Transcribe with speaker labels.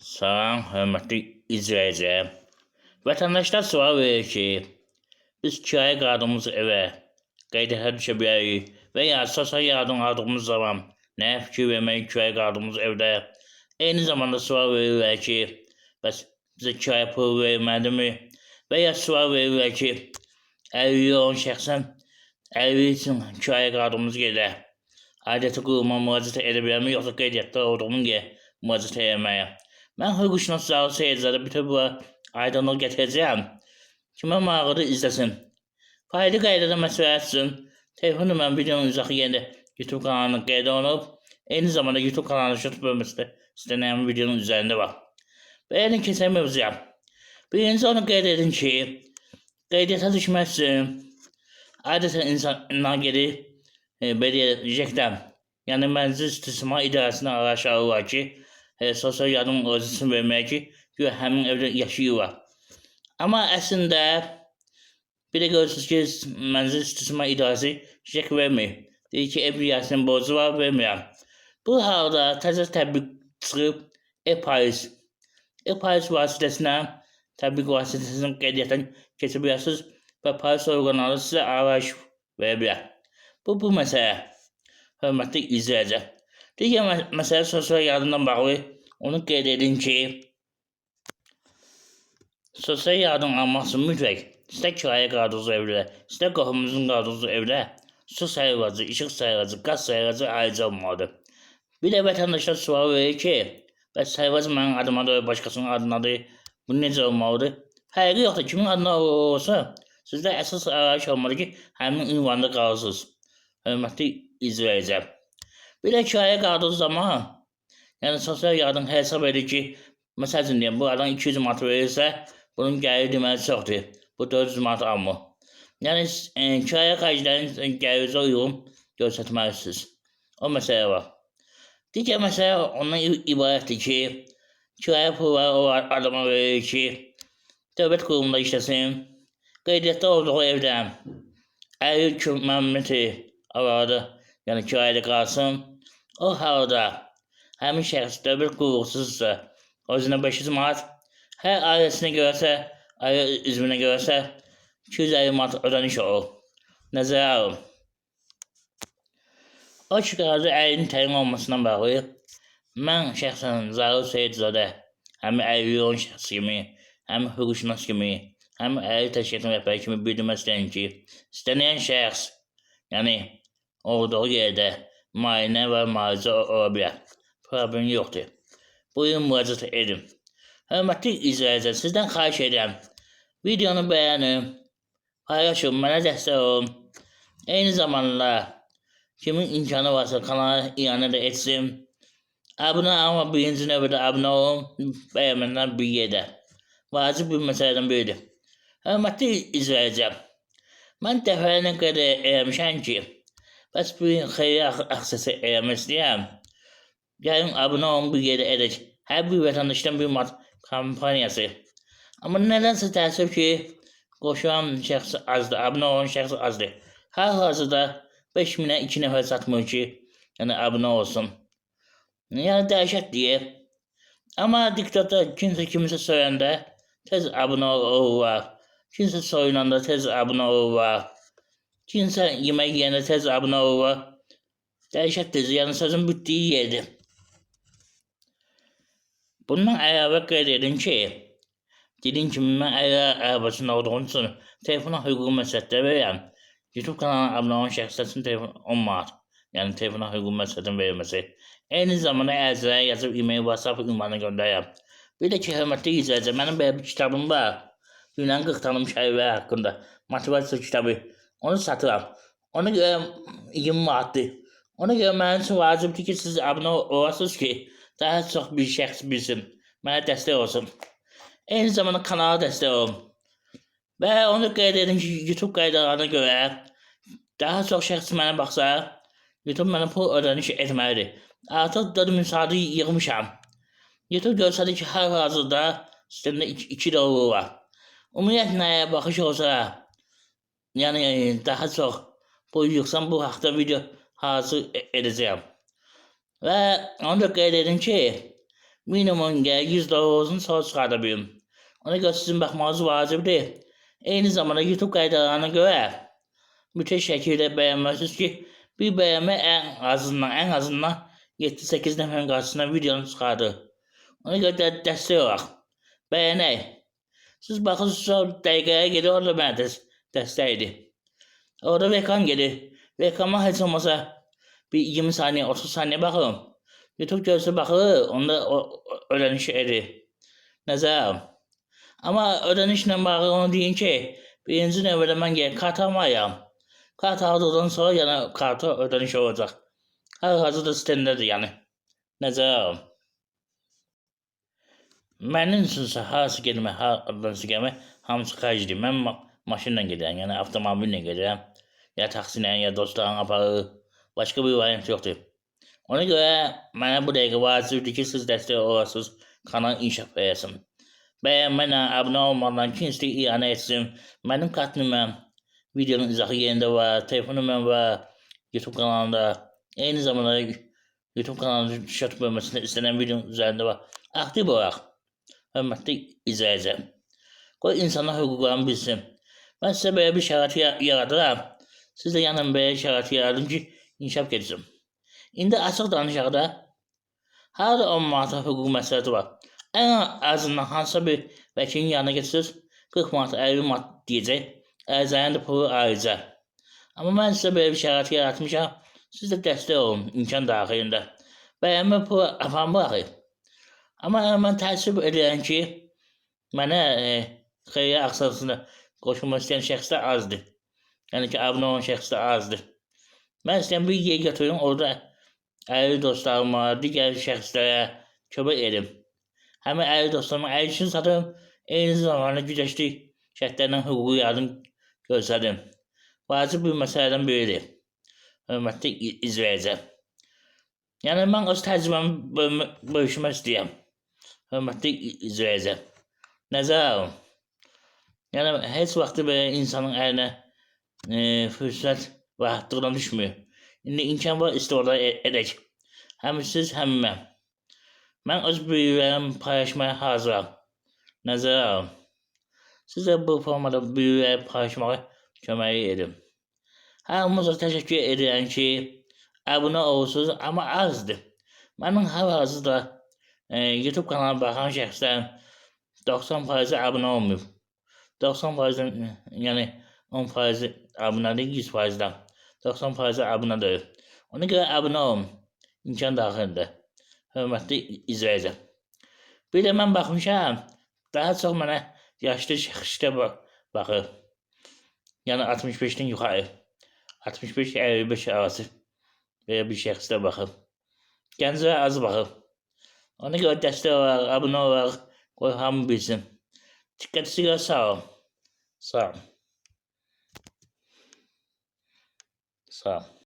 Speaker 1: Salam, hörmətli izləyicilər. Vətəndaşlar sual verir ki, biz kirayə qaldığımız evə qeydiyyata düşə bilərik və ya sosial yardım aldığımız zaman nəyə fikir verməliyik kirayə qaldığımız evdə? Eyni zamanda sual verirlər ki, bəs bizə kirayə pulu verilməlidirmi? Və ya sual verirlər ki, əlilliyi olan şəxsən əlilliyi üçün kirayə qaldığımız yerdə aidiyyatı quruma müraciət edə bilərmi, yoxsa qeydiyyatda olduğumuz yerə müraciət etməliyəm? Mən hüquqşünasları seyircilərə bütün bu aydınlıq gətirəcəyəm. Kimə maraqlıdır izləsin. Faydalı qaydada məsləhət üçün telefon nömrəm videonun uzaqı yerində YouTube kanalına qeyd olunub. Eyni zamanda YouTube kanalının şut bölməsində istənilən videonun üzərində var. Beğenin keçək mövzuya. Birinci onu qeyd edin ki, qeydiyyata düşmək üçün adətən insanlar gedir belirləyəcəklər. Yəni Mənzil İstismar İdarəsindən araşdırırlar ki, sosial yardım özüsünü verməyə ki, həmin evdə yaşayırlar. Amma əslində bir də görürsünüz ki, Mənzil İstismar İdarəsi çek vermir. Deyir ki, ev yasının borcu var, vermirəm. Bu halda təzə tətbiq çıxıb e-Polis. E-Polis vasitəsinə tətbiq vasitəsindən qeydiyyatdan keçə bilərsiniz və polis orqanları sizə arayış verə bilər. Bu məsələ. Hörmətli izləyicilər. Digər məsələ sosial yardımdan bağlı. Onu qeyd edin ki, sosial yardım almaq üçün mütləq istər kirayə qaldığınız evdə, istər qohumunuzun qaldığınız evdə su sayğacı, işıq sayğacı, qaz sayğacı ayrıca olmalıdır. Bir də vətəndaşlar sual verir ki, bəs sayğacı mənim adımadır, başqasının adınadır, bu necə olmalıdır? Fərqi yoxdur, kimin adına olsa, sizdə əsas arayış olmalıdır ki, həmin ünvanda qalırsınız. Hörmətli izləyicilər. Bir də kirayə qaldığınız zaman, yəni sosial yardım hesab edir ki, məsəl üçün deyəm, bu adam 200 manat verirsə, bunun gəliri deməli çoxdur. Bu 400 manat almır. Yəni kirayə xərclərinin gəlirinizə uyğun göstərməlisiniz. O məsələ var. Digər məsələ ondan ibarətdir ki, kirayə pulları o adama verir ki, dövlət qurumunda işləsin, qeydiyyatda olduğu evdən 50 km arada, yəni kirayədə qalsın. O halda həmin şəxs dövlət qurğusuzsa, özünə 500 manat, hər ailəsinə görəsə, ailə üzvünə görəsə 250 manat ödəniş olur. Nəzərə alın. O kiqarda əlinin təyin olmasından bağlı, mən şəxsən Zaur Seyidzadə, həmin əlilliyi olan şəxs kimi, həmin hüquqşünas kimi, həmin əlillik təşkilatının rəhbəri kimi bildirmək istəyirəm ki, istənilən şəxs, yəni olduğu yerdə müayinə və müalicə ola bilər. Problem yoxdur. Buyurun müraciət edin. Hörmətli izləyicilər, sizdən xahiş edirəm. Videonu bəyənin, paylaşın, mənə dəstək olun. Eyni zamanda kimin imkanı varsa kanala iyanə də etsin. Abunə olma birinci növbədə abunə olun, bəyənmədən bir yerdə. Vacib bir məsələdən biridir. Hörmətli izləyicilər, mən dəfələrlə qeyd etmişəm ki, bəs bir xeyri aksiyası eləmək istəyirəm. Gəlin abunə olun bir yerdə edək. Hər bir vətəndaşdan bir manat kampaniyası. Amma nədənsə təəssüf ki, qoşulan şəxs azdır, abunə olan şəxs azdır. Hal-hazırda 5000-ə 2 nəfər çatmır ki, yəni abunə olsun. Yəni dəhşət deyir. Amma diktata kimsə kimisə söyəndə tez abunə olurlar. Kimsə soyunanda tez abunə olurlar. Kimsə yemək yeyəndə tez abunə olurlar. Dəhşətdir, yəni sözün bitdiyi yerdir. Bundan əlavə qeyd edin ki, dediyim kimi mən arabasında olduğum üçün telefona hüquqi məsləhətlər verirəm. YouTube kanalına abunə olan şəxslər üçün telefon 10 manat, yəni telefona hüquqi məsləhətin verilməsi. Eyni zamanda ərizələrə yazıb e-mail, WhatsApp ünvanına göndərirəm. Bir də ki, hörmətli izləyicilər, mənim belə bir kitabım var. Dünyanın 40 tanınmış əlilləri haqqında motivasiya kitabı. Onu satıram. Ona görə 20 manatdır. Ona görə mənim üçün vacibdir ki, siz abunə olasınız ki, daha çox bir şəxs bilsin, mənə dəstək olsun. Eyni zamanda kanala dəstək olun. Və onu qeyd edin ki, YouTube qaydalarına görə daha çox şəxs mənə baxsa, YouTube mənə pul ödəniş etməlidir. Artıq 4000 saatı yığmışam. YouTube görsədir ki, hal-hazırda sistemdə 2 dollar var. Ümumiyyətlə, baxış olsa, yəni daha çox pul yığsam bu haqda video hazır edəcəyəm. Və onu da qeyd edin ki, minimum %100'unu sonuç çıxarda bilim. Ona görə sizin baxmanız vacibdir. Eyni zamanda YouTube qaydalarına görə müthiş şəkildə bəyənməlisiniz ki, bir bəyənmə ən azından 7-8 nəfərin qarşısına videonu çıxardır. Ona görə də dəstək olaq. Bəyənək. Siz baxırsınız, dəqiqəyə gedir, orada mənə dəstəkdir. Orada reklam gedir. Reklama heç olmasa bir 20 saniyə, 30 saniyə baxın. YouTube görsə baxır, onda ödəniş edir. Nəzər. Amma ödənişlə bağlı onu deyin ki, birinci növbədə mən kart almayam. Kart aldıqdan sonra yəni karta ödəniş olacaq. Hal-hazırda sistemdədir yəni. Nəzər. Mənim üçünsə harası getmə, harası gəlmə, hamısı xərcdir. Mən maşınla gedirəm, yəni avtomobillə gedirəm. Ya taksi ilə, ya dostlarım aparır. Başqa bir variant yoxdur. Ona görə mənə bu dəqiqə vacibdir ki, siz dəstək olasınız, kanal inkişaf edəsin. Bəyənməklə, abunə olmaqla kim istəyir iyanə etsin. Mənim kart nömrəm videonun izahı yerində var, telefon nömrəm var, YouTube kanalında. Eyni zamanda YouTube kanalının şart bölməsində istənilən videonun üzərində var. Aktiv olaraq, hörmətli izləyici, qoy insanlar hüquqlarını bilsin. Mən sizə belə bir şərait yaradıram. Siz də yanım belə şərait yaradın ki, inkişaf getsin. İndi açıq danışaq da, harada 10 manata hüquq məsləhəti var. Ən azından hansısa bir vəkilin yanına getsiniz, 40 manat, 50 manat deyəcək, ərzənin də pulu ayrıca. Amma mən sizə belə bir şərait yaratmışam, siz də dəstək olun imkan daxilində. Bəyənmə pulu aparmırıq. Amma mən təəssüf edirəm ki, mənə xeyriyyə aksiyasına qoşulmaq istəyən şəxslər azdır. Yəni ki, abunə olan şəxslər azdır. Mən istəyəm bir yer götürüm, orada əyri dostlarıma, digər şəxslərə kömək edim. Həmin əyri dostlarıma əyri üçün satım, eyni zamanda güzəştli şərtlərlə hüquqi yardım göstərdim. Vacib bir məsələdən biridir. Hörmətli izləyici. Yəni mən öz təcrübəmi bölüşmək istəyirəm. Hörmətli izləyici. Nəzərə alın. Yəni heç vaxt belə insanın əlinə fürsət rahatlıqla düşmür. İndi imkan var, istifadə edək. Həm siz, həm mən. Mən öz büyüklərimi paylaşmaya hazıram. Nəzərə alın. Siz də bu formada büyükləri paylaşmağa kömək edin. Hamınıza təşəkkür edirəm ki, abunə olursunuz, amma azdır. Mənim hal-hazırda YouTube kanalına baxan şəxslərin 90% abunə olmuyor. 90%, yəni 10% abunədir, 100%-dən. 90% abunədir. Ona görə abunə olun, imkan daxilində. Hörmətli izləyici. Bir də mən baxmışam, daha çox mənə yaşlı şəxslər baxır. Yəni 65-dən yuxarı. 65-55 arası belə bir şəxslər baxır. Gənclər az baxır. Ona görə dəstək olaraq, abunə olaraq qoy hamı bilsin. Diqqətinizə sağ olun. Sağ olun. Sağ olun.